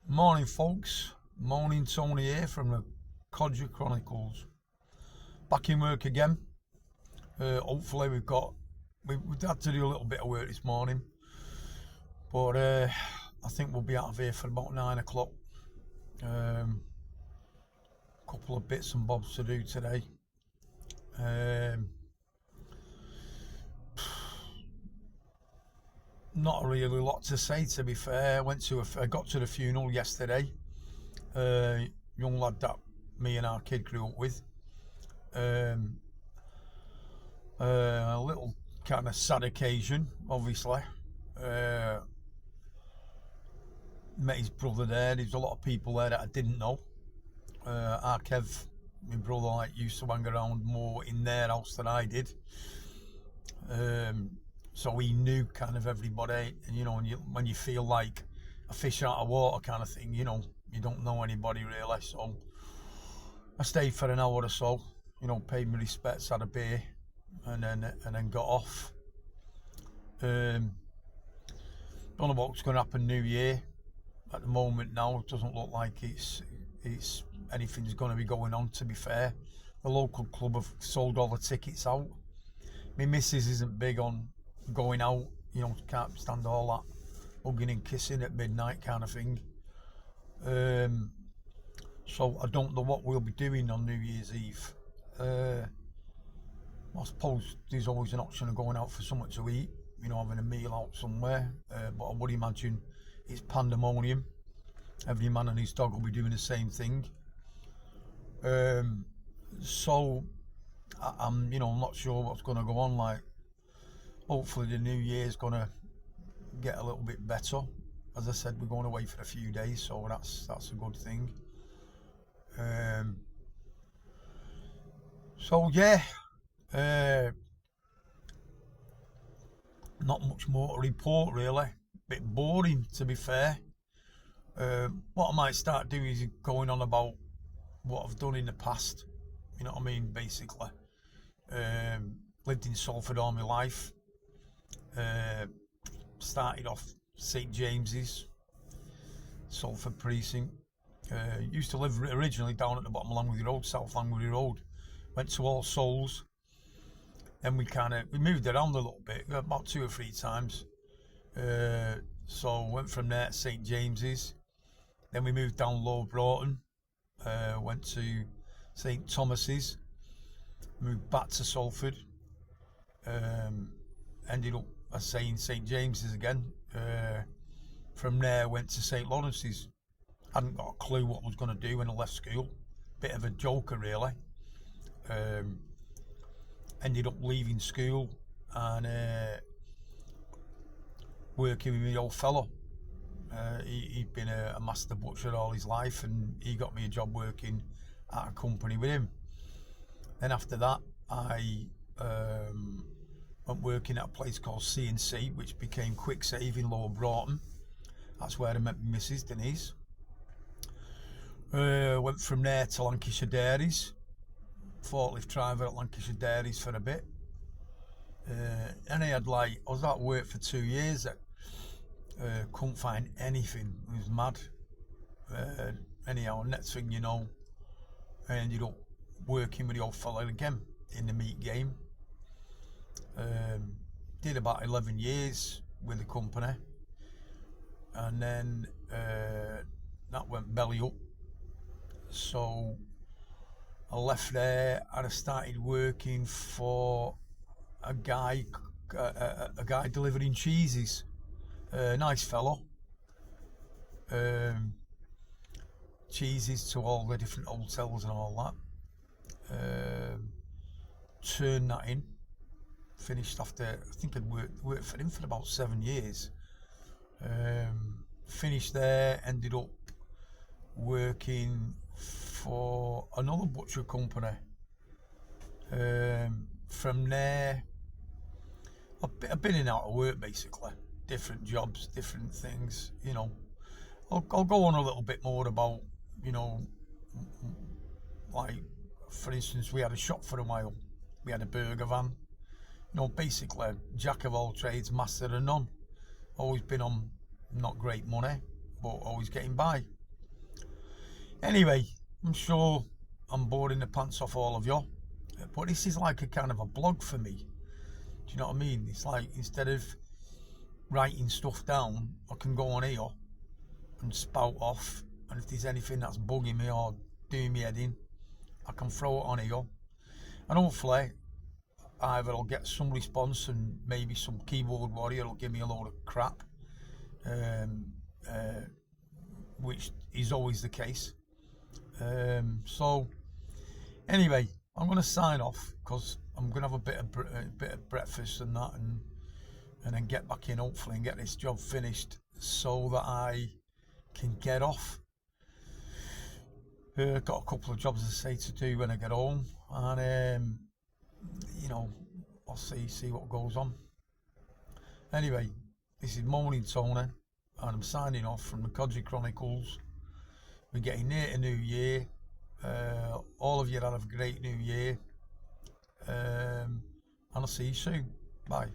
Morning, folks. Morning, Tony here from the Codger Chronicles. Back in work again. Hopefully, we've had to do a little bit of work this morning, but I think we'll be out of here for about 9 o'clock. Couple of bits and bobs to do today. Not really a lot to say, to be fair. I got to the funeral yesterday. Young lad that me and our kid grew up with. A little kind of sad occasion, obviously. Met his brother there. There's a lot of people there that I didn't know. Our Kev, my brother, used to hang around more in their house than I did. So he knew kind of everybody, and when you feel like a fish out of water kind of thing, you don't know anybody really. So I stayed for an hour or so, paid my respects, had a beer, and then got off. Don't know what's going to happen New Year. At the moment now, it doesn't look like it's anything's going to be going on, to be fair. The local club have sold all the tickets out. My missus isn't big on going out, can't stand all that hugging and kissing at midnight kind of thing. So I don't know what we'll be doing on New Year's Eve. I suppose there's always an option of going out for something to eat, having a meal out somewhere, but I would imagine it's pandemonium. Every man and his dog will be doing the same thing. So I'm not sure what's going to go on. Like, hopefully the new year's going to get a little bit better. As I said, we're going away for a few days, so that's a good thing. So yeah, not much more to report really. Bit boring, to be fair. What I might start doing is going on about what I've done in the past. You know what I mean, basically. Lived in Salford all my life. Started off St James's, Salford precinct. Used to live originally down at the bottom of Langworthy Road, South Langworthy Road. Went to All Souls. Then we moved around a little bit, about 2 or 3 times. So went from there to St James's. Then we moved down Lower Broughton. Went to St Thomas's. Moved back to Salford. Ended up saying St James's again. From there went to St Lawrence's. Hadn't got a clue what I was going to do when I left school. Bit of a joker really. Ended up leaving school and working with my old fellow. He'd been a master butcher all his life, and he got me a job working at a company with him. Then after that I went working at a place called C&C, which became Quick Save in Lower Broughton. That's where I met my missus, Denise. Went from there to Lancashire Dairies, forklift driver at Lancashire Dairies for a bit. And I was at work for 2 years. Couldn't find anything. It was mad. Anyhow, next thing you know, I ended up working with the old fella again in the meat game. Did about 11 years with the company, and then that went belly up. So I left there and I started working for a guy delivering cheeses. Nice fellow. Cheeses to all the different hotels and all that. Turned that in. Finished after, I think I'd worked for him for about 7 years. Finished there, ended up working for another butcher company. From there, I've been in and out of work basically. Different jobs, different things, I'll go on a little bit more about, like, for instance, we had a shop for a while. We had a burger van. Basically, jack of all trades, master of none. Always been on not great money, but always getting by. Anyway, I'm sure I'm boring the pants off all of you, but this is like a kind of a blog for me. Do you know what I mean? It's like, instead of writing stuff down, I can go on here and spout off, and if there's anything that's bugging me or doing me head in, I can throw it on here, and hopefully either I'll get some response, and maybe some keyboard warrior will give me a load of crap, which is always the case. So anyway, I'm going to sign off, because I'm going to have a bit of breakfast and that, and then get back in, hopefully, and get this job finished so that I can get off. Got a couple of jobs to say to do when I get home, and you know, I'll see what goes on. Anyway, this is Moaning Tony, and I'm signing off from the Codgy Chronicles. We're getting near to New Year. All of you have a great New Year, and I'll see you soon. Bye.